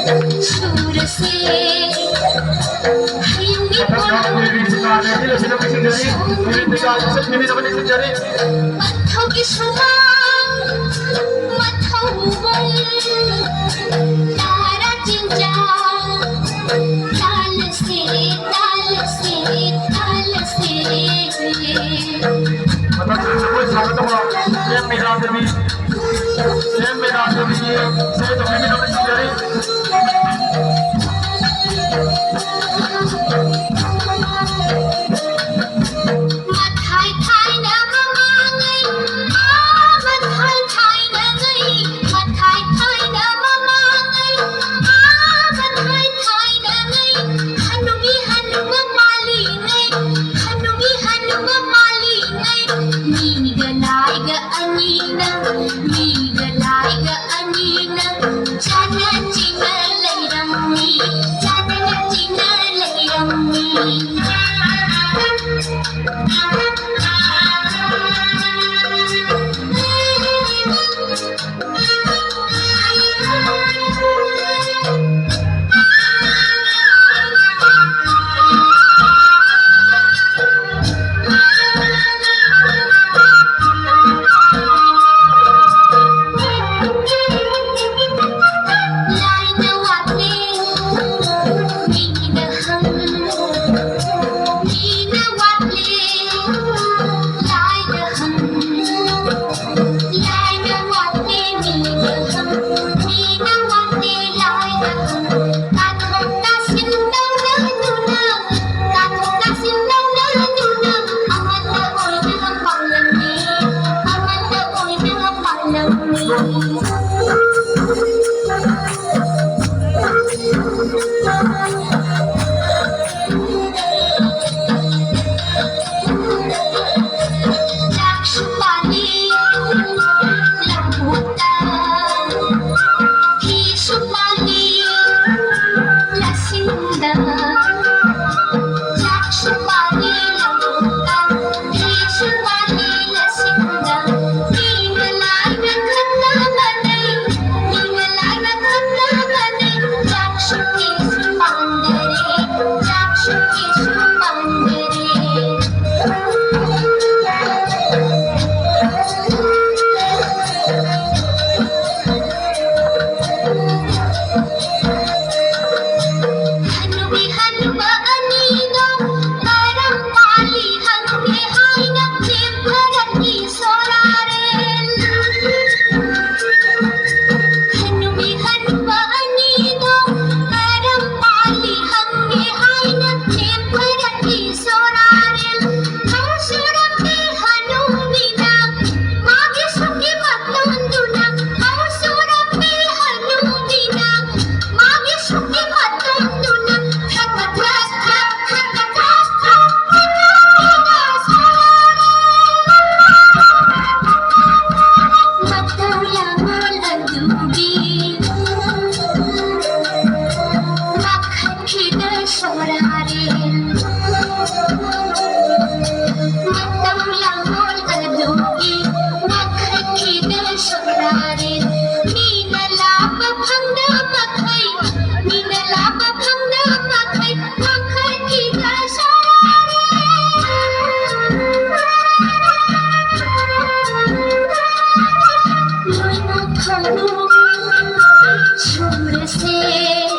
सुर से हिंदी मथों की सुमांग मथों बल तारा चिंचा ताल से ताल से ताल से Mathai thaina mamangei Mathai thaina ngai Mathai thaina mamangei Mathai thaina ngai Hanumi hanuma mali ngai Hanumi hanuma mali ngai Ni ga lai ga anina Ni ga lai ga anina Chana china lai ramni Chana china lai ramni सुर से